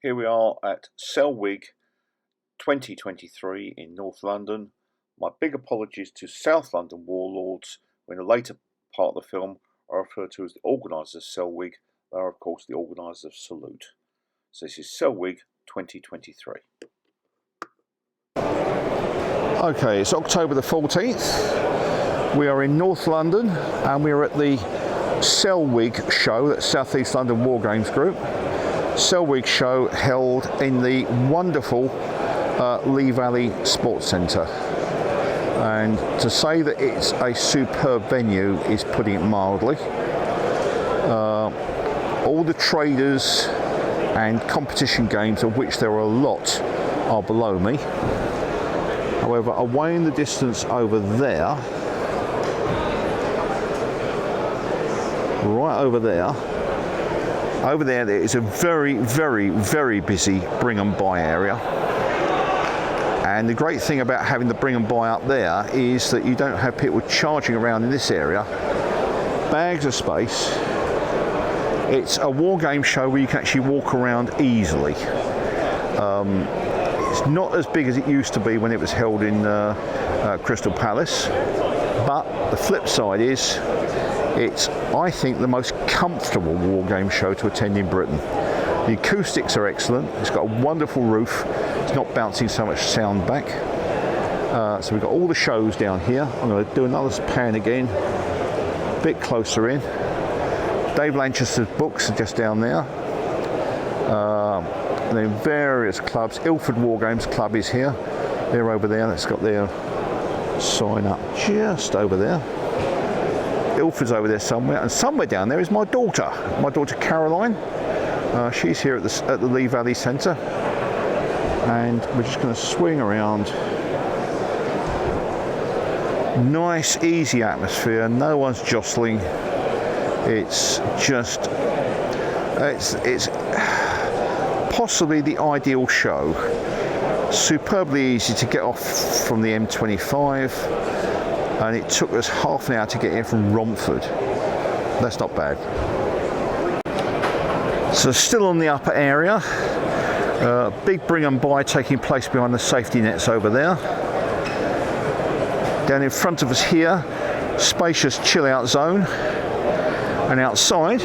Here we are at SELWG 2023 in North London. My big apologies to South London Warlords, who in the later part of the film are referred to as the organisers of SELWG. They are of course the organisers of Salute. So this is SELWG 2023. Okay, it's October the 14th. We are in North London and we are at the SELWG show, that's South East London Wargames Group. SELWG show held in the wonderful Lee Valley Sports Centre, and to say that it's a superb venue is putting it mildly. All the traders and competition games, of which there are a lot, are below me. However, away in the distance over there, right over there there is a very busy bring and buy area. And the great thing about having the bring and buy up there is that you don't have people charging around in this area. Bags of space. It's a war game show where you can actually walk around easily. It's not as big as it used to be when it was held in Crystal Palace, but the flip side is it's, I think, the most comfortable war game show to attend in Britain. The acoustics are excellent. It's got a wonderful roof. It's not bouncing so much sound back. So we've got all the shows down here. I'm going to do another pan again, a bit closer in. Dave Lanchester's books are just down there. And then various clubs. Ilford Wargames Club is here. They're over there. That's got their sign up just over there. Ilford's over there somewhere, and somewhere down there is my daughter Caroline. She's here at the Lee Valley Centre, and we're just going to swing around. Nice, easy atmosphere. No one's jostling. It's just, it's possibly the ideal show. Superbly easy to get off from the M25. And it took us half an hour to get here from Romford. That's not bad. So still on the upper area, big bring and buy taking place behind the safety nets over there. Down in front of us here, spacious chill out zone, and outside,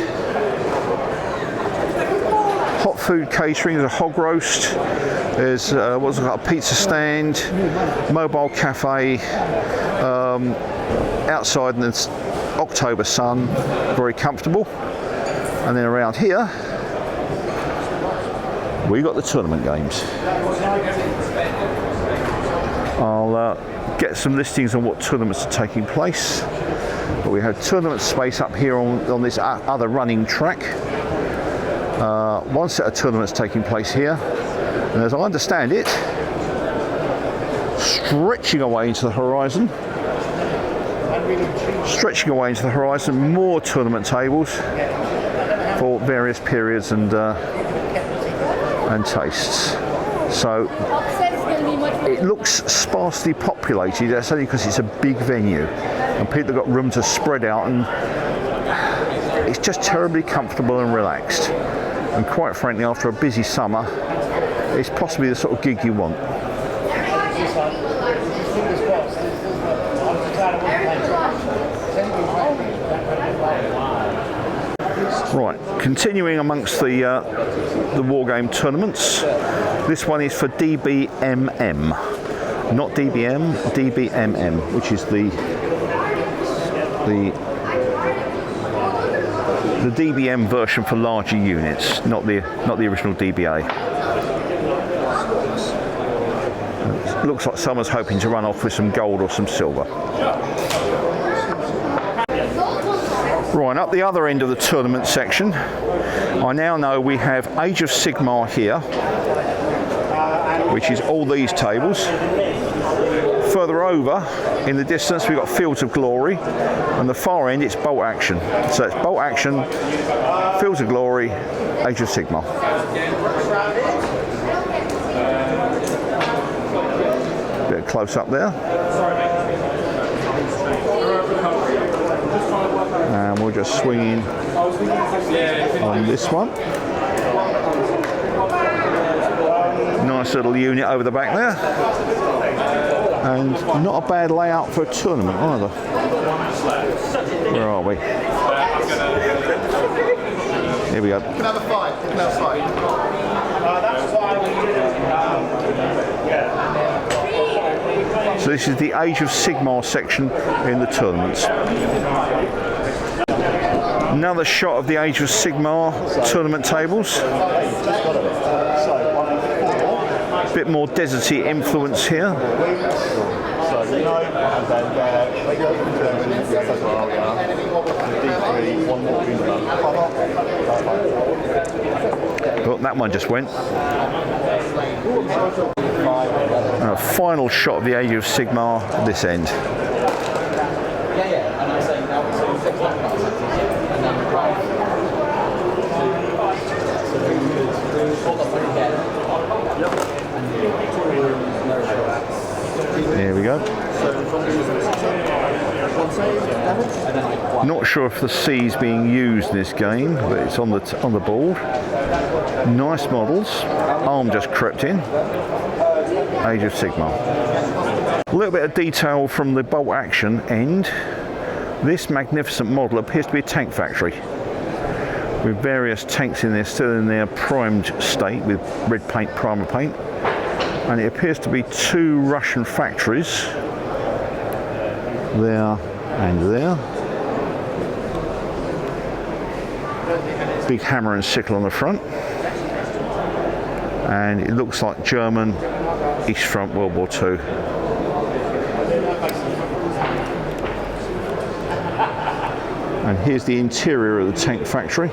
hot food catering. There's a hog roast. There's what's it got, a pizza stand, mobile cafe. Outside in the October sun, very comfortable. And then around here, we got the tournament games. I'll get some listings on what tournaments are taking place. But we have tournament space up here on this other running track. One set of tournaments taking place here, and as I understand it, stretching away into the horizon, more tournament tables for various periods and tastes. So it looks sparsely populated. That's only because it's a big venue and people have got room to spread out, and it's just terribly comfortable and relaxed. And quite frankly, after a busy summer, it's possibly the sort of gig you want. Right, continuing amongst the wargame tournaments. This one is for DBMM, not DBM, DBMM, which is the DBM version for larger units, not the original DBA. It looks like someone's hoping to run off with some gold or some silver. Right, up the other end of the tournament section, I now know we have Age of Sigmar here, which is all these tables. Further over in the distance we've got Fields of Glory, and the far end it's Bolt Action. So it's Bolt Action, Fields of Glory, Age of Sigmar. Bit close up there. And we'll just swing in on this one. nice little unit over the back there. And not a bad layout for a tournament either. Where are we? Here we go. You can have a fight. You can have a fight. So this is the Age of Sigmar section in the tournaments. Another shot of the Age of Sigmar tournament tables. Bit more deserty influence here. Oh, that one just went. A final shot of the Age of Sigmar this end. There we go. Not sure if the C is being used in this game, but it's on the board. Nice models. Arm just crept in. Age of Sigmar. A little bit of detail from the bolt action end. This magnificent model appears to be a tank factory, with various tanks in there still in their primed state with red paint, primer paint. And it appears to be two Russian factories, there and there. Big hammer and sickle on the front. And it looks like German East Front World War II. And here's the interior of the tank factory.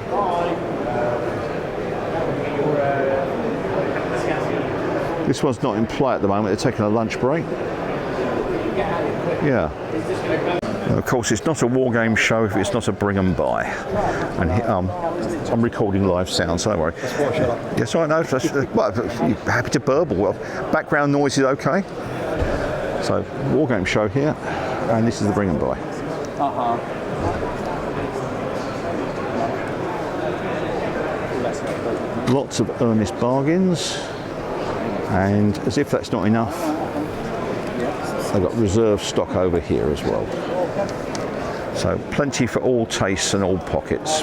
This one's not in play at the moment, they're taking a lunch break. Yeah. And of course, it's not a war game show if it's not a bring 'em by. And I'm recording live sound, so don't worry. Yes, I know. Well, you're happy to burble. Well, background noise is okay. So, war game show here, and this is the bring 'em by. Lots of earnest bargains. And as if that's not enough, they've got reserve stock over here as well. So plenty for all tastes and all pockets,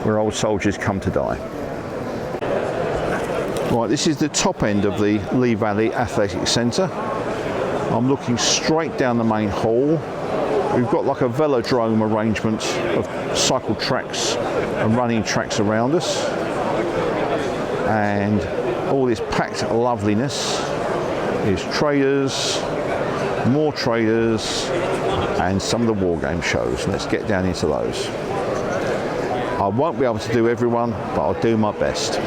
where old soldiers come to die. Right, this is the top end of the Lee Valley Athletic Centre. I'm looking straight down the main hall. We've got like a velodrome arrangement of cycle tracks and running tracks around us. And all this packed loveliness is traders, more traders, and some of the war game shows. Let's get down into those. I won't be able to do everyone, but I'll do my best.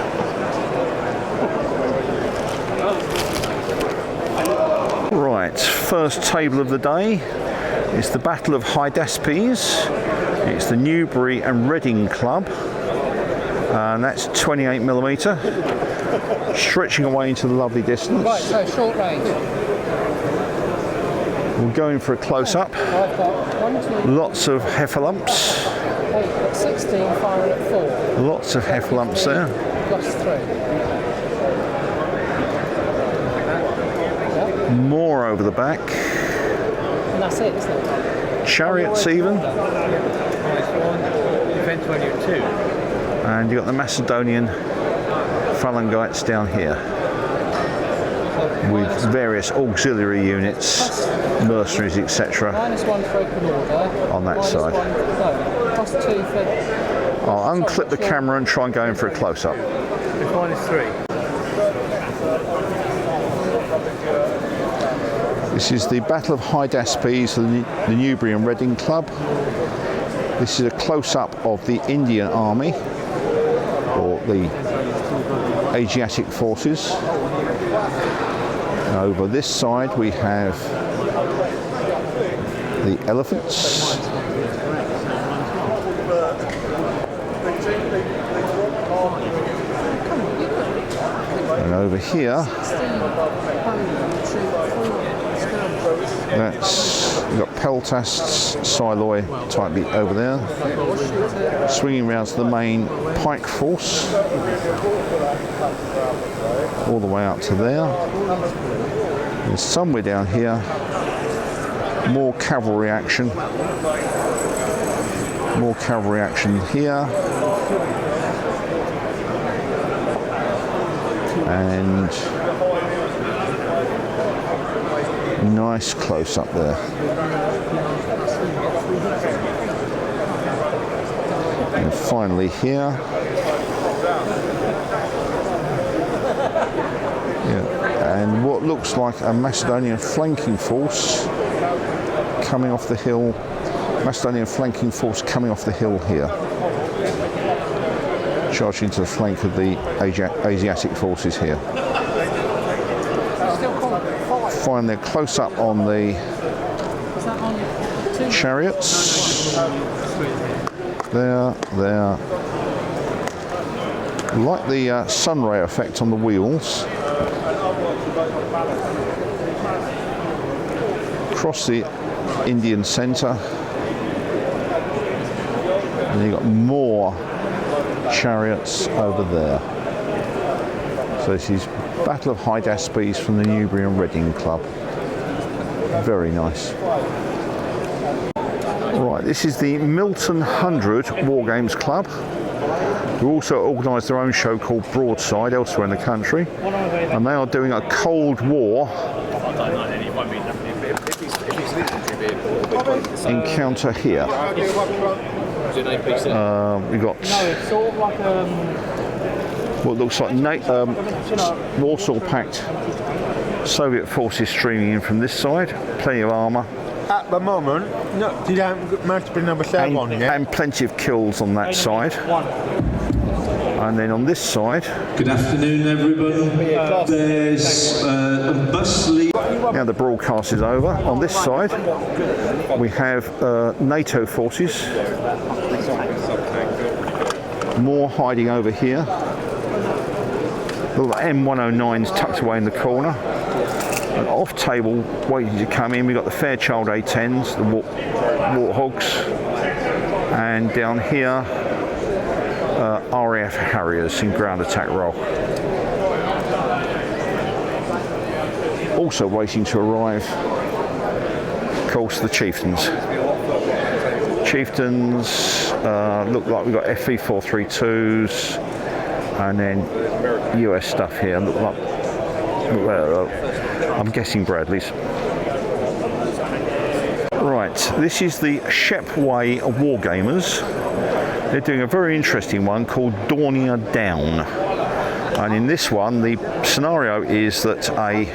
Right, first table of the day is the Battle of Hydaspes. It's the Newbury and Reading Club, and that's 28mm. Stretching away into the lovely distance. Right, so short range. We're going for a close-up. I've got 1, 2, Lots of heffalumps. 16 firing at 4. Lots of heffalumps there. +3. More over the back. And that's it, isn't it? Chariots even. Event 22. And you've got the Macedonian phalangites down here, with various auxiliary units, mercenaries, etc. -1 for open order. On that side. +2 for... I'll unclip the camera and try and go in for a close-up. -3. This is the Battle of Hydaspes, the Newbury and Reading Club. This is a close-up of the Indian Army, or the Asiatic forces. And over this side we have the elephants. And over here, we've got Peltasts, Siloy tightly over there. Swinging round to the main pike force. All the way out to there. And somewhere down here, more cavalry action. More cavalry action here. And nice close up there. And finally here. Yeah. And what looks like a Macedonian flanking force coming off the hill. Macedonian flanking force coming off the hill here. Charging to the flank of the Asiatic forces here. Find their close up on the chariots. There. Like the sunray effect on the wheels. Across the Indian centre. And you've got more chariots over there. So this is Battle of Hydaspes from the Newbury and Reading Club. Very nice. Right, this is the Milton 100 Wargames Club, who also organised their own show called Broadside elsewhere in the country, and they are doing a Cold War encounter here. We've got what looks like Warsaw Pact Soviet forces streaming in from this side, plenty of armour. At the moment, no, you don't manage to bring number 7 on yet. And plenty of kills on that side. And then on this side... Good afternoon, everybody. There's a bus leave. Now the broadcast is over. On this side, we have NATO forces. More hiding over here. Little M109s tucked away in the corner. And off table, waiting to come in, we've got the Fairchild A10s, the Warthogs, and down here, RAF Harriers in ground attack role. Also waiting to arrive, of course, the Chieftains. Chieftains look like we've got FV432s, and then US stuff here. Look like, I'm guessing Bradley's. Right, this is the Shepway Wargamers. They're doing a very interesting one called Dornier Down. And in this one, the scenario is that a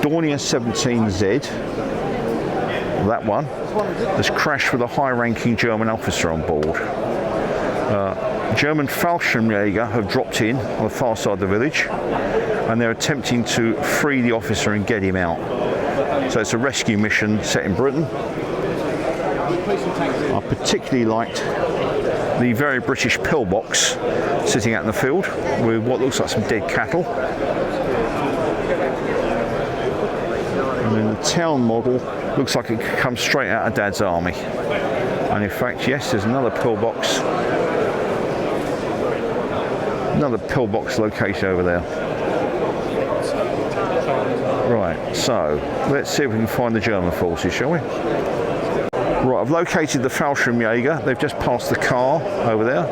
Dornier 17Z, that one, has crashed with a high-ranking German officer on board. German Fallschirmjäger have dropped in on the far side of the village, and they're attempting to free the officer and get him out. So it's a rescue mission set in Britain. I particularly liked the very British pillbox sitting out in the field with what looks like some dead cattle. And then the town model looks like it could come straight out of Dad's army. And in fact, yes, there's another pillbox. Another pillbox location over there. Right, so let's see if we can find the German forces, shall we? Right, I've located the Fallschirmjäger. They've just passed the car over there,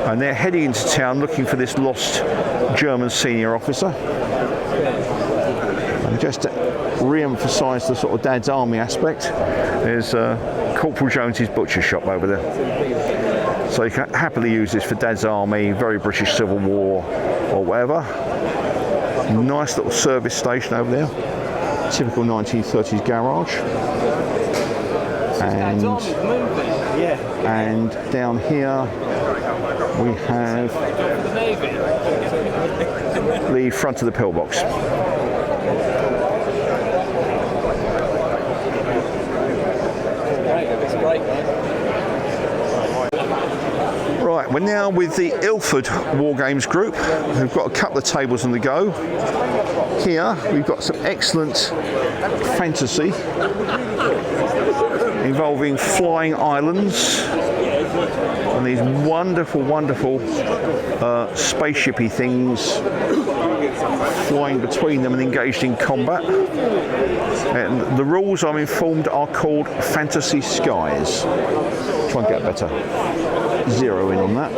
and they're heading into town looking for this lost German senior officer. And just to re-emphasise the sort of Dad's army aspect, there's Corporal Jones's butcher shop over there. So you can happily use this for Dad's army, very British Civil War, or whatever. Nice little service station over there. Typical 1930s garage. And down here we have the front of the pillbox. Right, we're now with the Ilford Wargames group, who've got a couple of tables on the go. Here we've got some excellent fantasy involving flying islands and these wonderful, wonderful spaceshipy things flying between them and engaged in combat. And the rules, I'm informed, are called Fantasy Skies. Try and get a better zero in on that.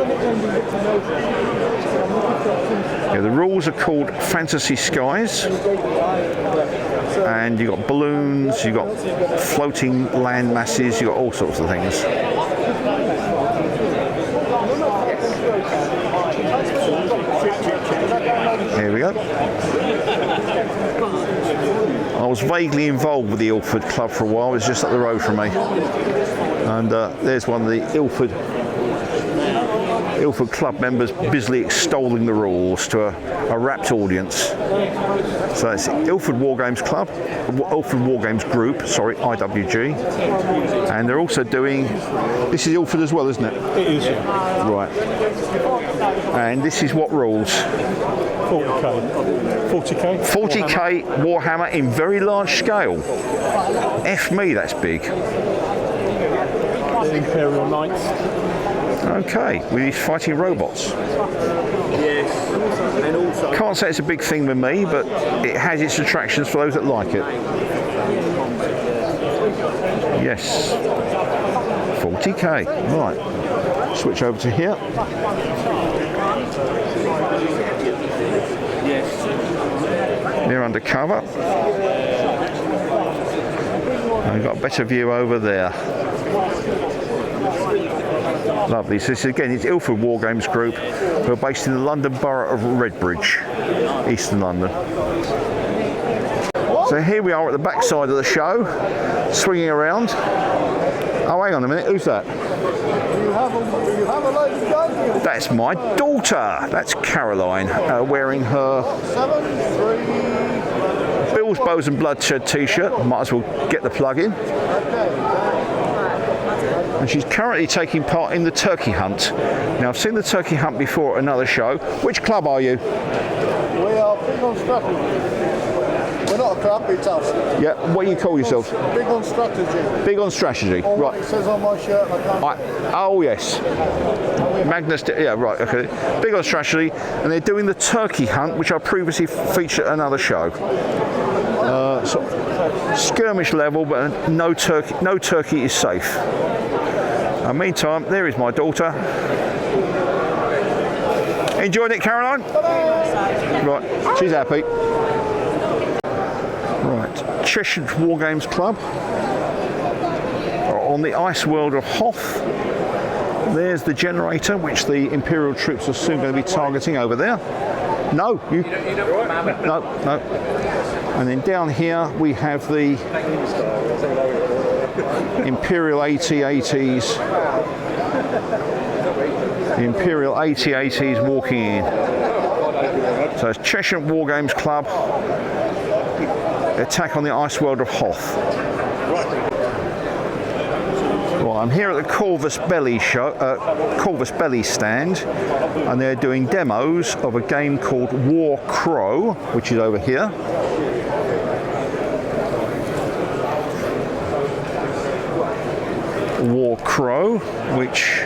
Yeah, the rules are called Fantasy Skies, and you've got balloons, you've got floating land masses, you've got all sorts of things. Here we go. I was vaguely involved with the Ilford Club for a while. It's just up the road from me. And there's one of the Ilford Club members busily extolling the rules to a rapt audience. So it's Ilford Wargames Club, Ilford Wargames Group, sorry, IWG. And they're also doing, this is Ilford as well, isn't it? It is, yeah. Right. And this is what rules? 40k. 40k Warhammer in very large scale. F me, that's big. The Imperial Knights. Okay, with these fighting robots. Yes, and also Can't say it's a big thing with me, but it has its attractions for those that like it. Yes. 40k. Right. Switch over to here. They're under cover. And we've got a better view over there. Lovely. So this again is Ilford Wargames Group, who are based in the London Borough of Redbridge, Eastern London. So here we are at the back side of the show, swinging around. Oh, hang on a minute, who's that? That's my daughter. That's Caroline, wearing her Bills, Bows and Bloodshed t-shirt. Might as well get the plug in. And she's currently taking part in the turkey hunt. Now, I've seen the turkey hunt before at another show. Which club are you? We are big on strategy. We're not a club, it's us. Yeah, what do you call yourselves? Big on strategy. Big on strategy, All right. It says on my shirt, I can't. Oh, yes. Magnus, yeah, right, okay. Big on strategy, and they're doing the turkey hunt, which I previously featured at another show. So skirmish level, but no turkey is safe. Meantime, there is my daughter. Enjoying it, Caroline? Right, she's happy. Right, Cheshunt Wargames Club on the ice world of Hoth. There's the generator, which the Imperial troops are soon going to be targeting over there. No, you no. And then down here we have the Imperial AT-ATs. The Imperial AT-ATs walking in. So it's Cheshunt Wargames Club. Attack on the ice world of Hoth. Right, I'm here at the Corvus Belli show, Corvus Belli stand, and they're doing demos of a game called War Crow, which is over here. War Crow, which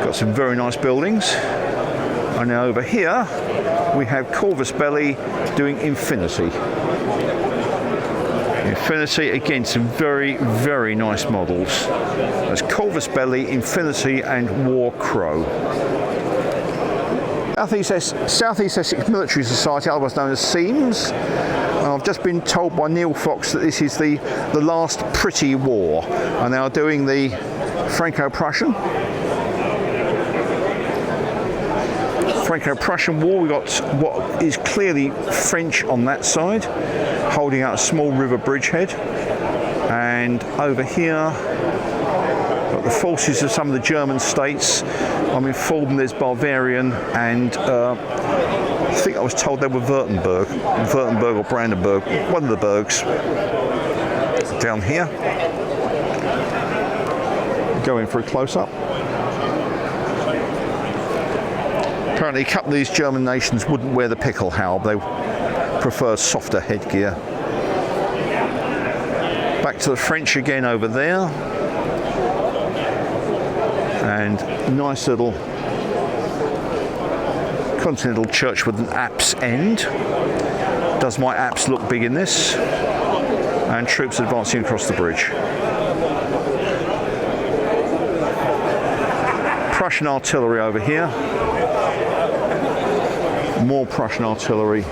got some very nice buildings. And now over here we have Corvus Belli doing Infinity. Infinity, again, some very, very nice models. There's Corvus Belli, Infinity and War Crow. South East Essex Military Society, otherwise known as SEAMS. And I've just been told by Neil Fox that this is the last pretty war. And they are doing the Franco-Prussian. Franco-Prussian War. We've got what is clearly French on that side, holding out a small river bridgehead. And over here, got the forces of some of the German states. I'm informed there's Bavarian and I think I was told they were Württemberg or Brandenburg, one of the Bergs. Down here, going for a close-up. Apparently a couple of these German nations wouldn't wear the Pickelhaube, they prefer softer headgear. Back to the French again over there. And nice little continental church with an apse end. Does my apse look big in this? And troops advancing across the bridge. Prussian artillery over here. More Prussian artillery.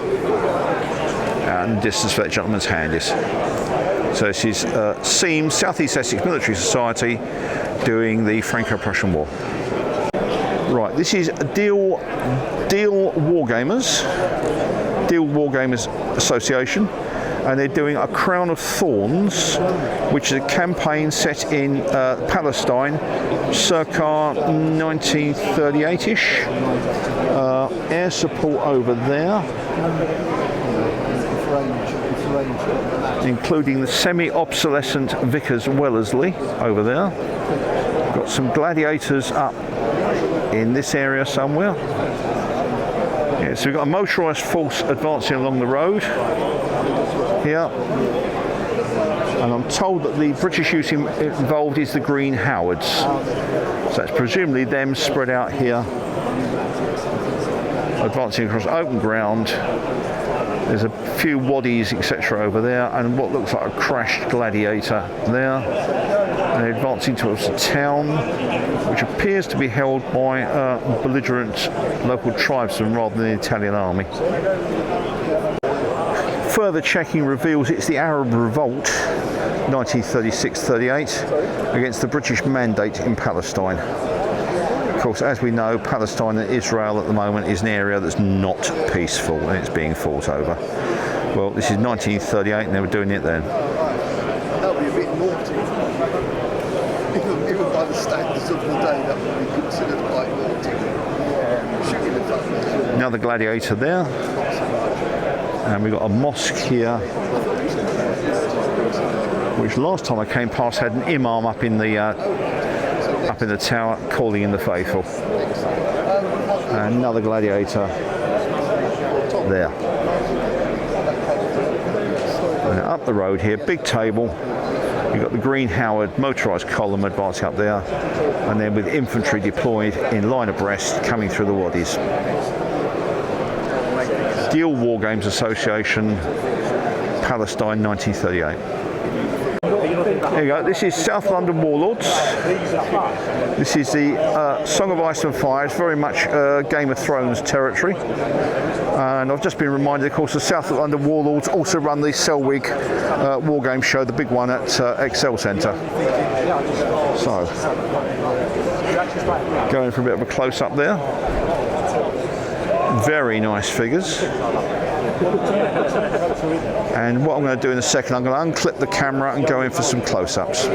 And distance for that gentleman's hand is. So this is SEAM, South East Essex Military Society, doing the Franco-Prussian War. Right, this is Deal Wargamers, Deal Wargamers Association, and they're doing a Crown of Thorns, which is a campaign set in Palestine, circa 1938-ish. Air support over there, including the semi-obsolescent Vickers Wellesley over there. Got some gladiators up in this area somewhere. Yeah, so we've got a motorised force advancing along the road here. And I'm told that the British use involved is the Green Howards. So that's presumably them spread out here, advancing across open ground. There's a few waddies, etc. over there, and what looks like a crashed gladiator there. And advancing towards the town, which appears to be held by belligerent local tribesmen rather than the Italian army. Further checking reveals it's the Arab Revolt, 1936-38, against the British Mandate in Palestine. Of course, as we know, Palestine and Israel at the moment is an area that's not peaceful and it's being fought over. Well, this is 1938 and they were doing it then. That would be a bit naughty. Even by the standards of the day, that would be considered quite naughty. Shooting the front. Another gladiator there. And we've got a mosque here, which last time I came past had an imam up in the tower calling in the faithful. And another gladiator there. And up the road here, big table. You've got the Green Howard motorised column advancing up there, and then with infantry deployed in line abreast coming through the waddies. Deal Wargames Association, Palestine, 1938. There you go, this is South London Warlords. This is the Song of Ice and Fire. It's very much Game of Thrones territory. And I've just been reminded, of course, the South London Warlords also run the SELWG War Game show, the big one at Excel Centre. So, going for a bit of a close-up there. Very nice figures. And what I'm going to do in a second, I'm going to unclip the camera and go in for some close-ups.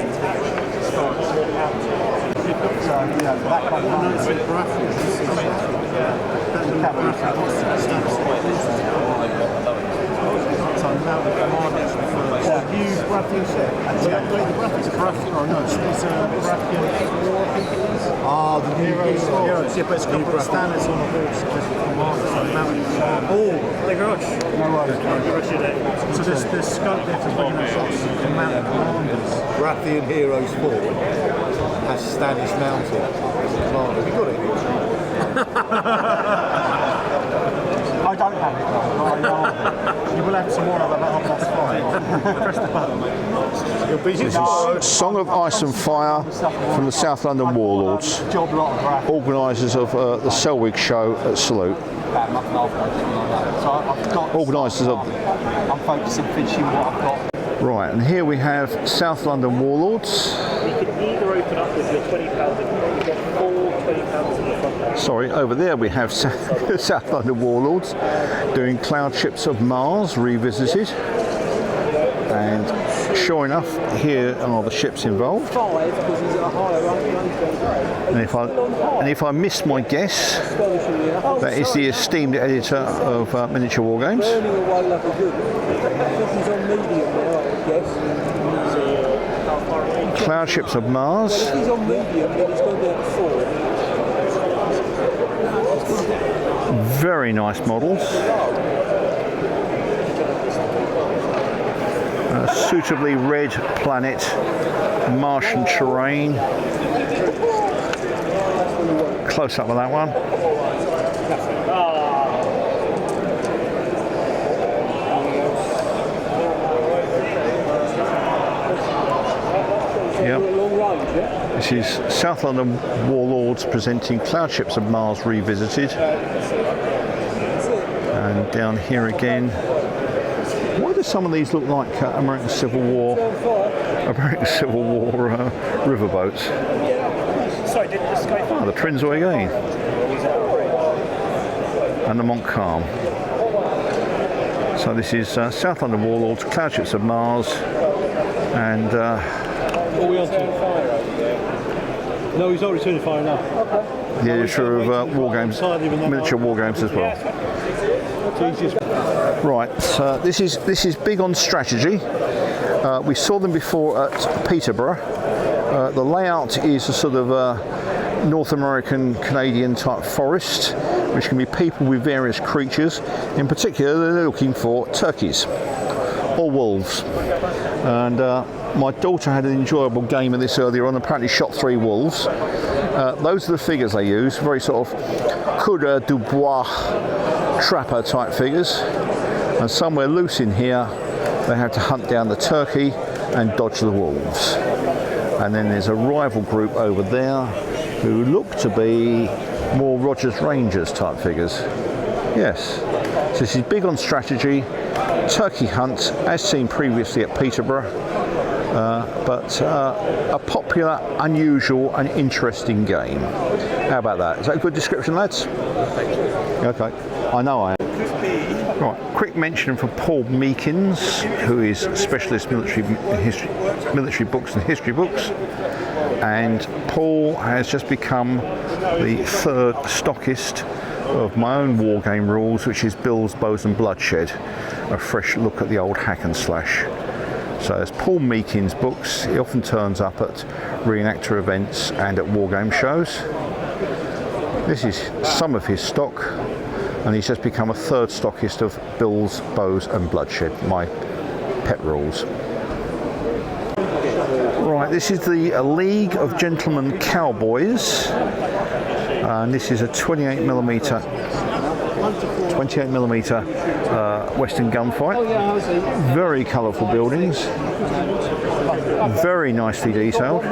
Ah, the new Heroes. Yeah, but it's got the standards on the horse. Oh, the gosh. No worries. So there's scope there to bring in shots and mounted commanders. Brathian Heroes 4 has Stannis mounted as a commander. Have you got it? I don't have it though. You will have some more of about 5:30. Press the button. This is Song of Ice and Fire from the South London Warlords, organisers of the SELWG show at Salute. Organisers of... I'm focusing finishing what I've got. Right, and here we have South London Warlords. You can either open up with your £20, you've got 4 £20 in the front. Sorry, over there we have South London Warlords doing Cloudships of Mars Revisited. And sure enough, here are the ships involved. And if I missed my guess, that is the esteemed editor of Miniature Wargames. Cloudships of Mars. Very nice models. Suitably red planet, Martian terrain. Close up with that one. Yep. This is South London Warlords presenting Cloudships of Mars Revisited. And down here again. Why do some of these look like American Civil War riverboats? Sorry, didn't just go Oh, the Trinzoy again. And the Montcalm. So this is South London Warlords, Cloudships of Mars, and What are we on to? No, he's not returning fire now. the editor of Wargames, miniature Wargames as well. Right, this is big on strategy. We saw them before at Peterborough. The layout is a sort of North American Canadian type forest, which can be people with various creatures. In particular, they're looking for turkeys or wolves. And my daughter had an enjoyable game of this earlier on, apparently shot 3 wolves. Those are the figures they use, very sort of couleur du bois trapper type figures. And somewhere loose in here, they have to hunt down the turkey and dodge the wolves. And then there's a rival group over there who look to be more Rogers Rangers type figures. Yes, so this is big on strategy, turkey hunt, as seen previously at Peterborough, but a popular, unusual and interesting game. How about that? Is that a good description, lads? Okay, I know I am. Right, quick mention from Paul Meekins, who is specialist military books and history books, and Paul has just become the 3rd stockist of my own war game rules, which is Bills, Bows and Bloodshed, a fresh look at the old hack and slash. So there's Paul Meekins' books. He often turns up at reenactor events and at war game shows. This is some of his stock, and he's just become a 3rd stockist of Bills, Bows and Bloodshed, my pet rules. Right, this is the League of Gentlemen Cowboys, and this is a 28mm Western gunfight. Very colourful buildings, very nicely detailed.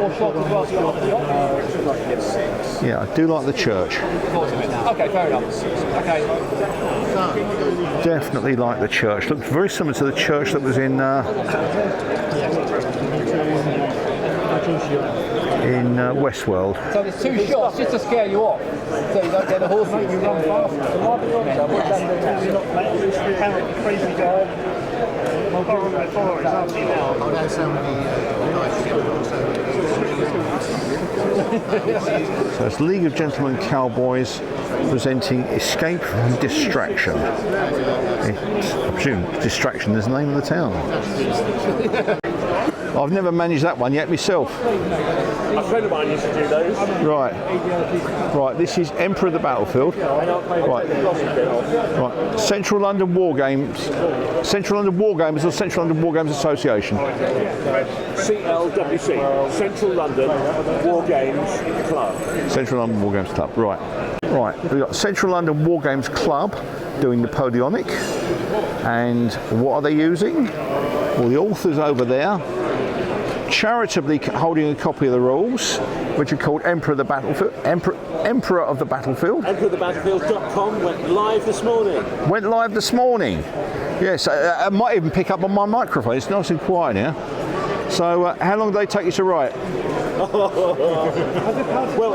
Yeah, I do like the church. Okay, fair enough. Okay. Definitely like the church. Looks very similar to the church that was in Westworld. So there's 2 shots just to scare you off, so you don't get the horse and you run fast. Crazy guy. So it's League of Gentlemen Cowboys presenting Escape from Distraction. I presume Distraction is the name of the town. I've never managed that one yet myself. A friend of mine used to do those. Right. Right, this is Emperor of the Battlefield. Right. Right. Central London Wargames. Central London Wargamers or Central London Wargames Association? CLWC, Central London Wargames Club. Central London Wargames Club, right. Right, we've got Central London Wargames Club doing Napoleonic. And what are they using? Well, the author's over there, charitably holding a copy of the rules, which are called Emperor of the Battlefield. Emperor of the Battlefield. EmperoroftheBattlefield.com went live this morning. Went live this morning. Yes, I might even pick up on my microphone. It's nice and quiet here. So, how long did they take you to write? Well,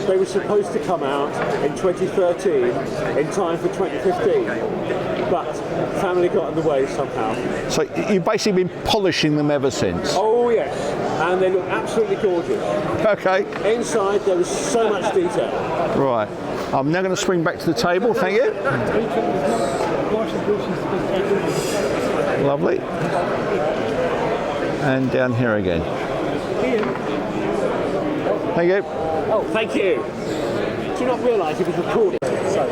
they were supposed to come out in 2013 in time for 2015, but family got in the way somehow. So you've basically been polishing them ever since? Oh yes, and they look absolutely gorgeous. Okay. Inside there was so much detail. Right. I'm now going to swing back to the table, thank you. Lovely. And down here again. Thank you. Oh, thank you. Do you not realise it was recorded? So,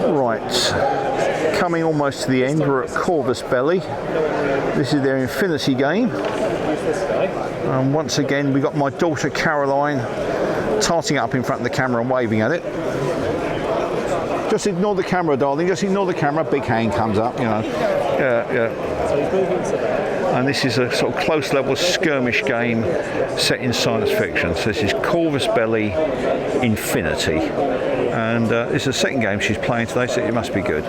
Right, coming almost to the end, we're at Corvus Belli. This is their Infinity game. And once again, we got my daughter Caroline tarting up in front of the camera and waving at it. Just ignore the camera, darling, just ignore the camera. Big hand comes up, you know. And this is a sort of close level skirmish game set in science fiction. So this is Corvus Belli Infinity. And it's the second game she's playing today, so it must be good.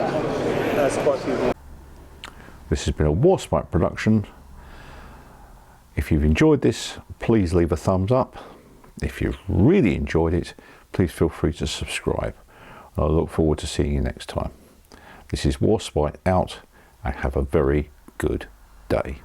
This has been a Warspite production. If you've enjoyed this, please leave a thumbs up. If you've really enjoyed it, please feel free to subscribe. I look forward to seeing you next time. This is Warspite out, and have a very good day.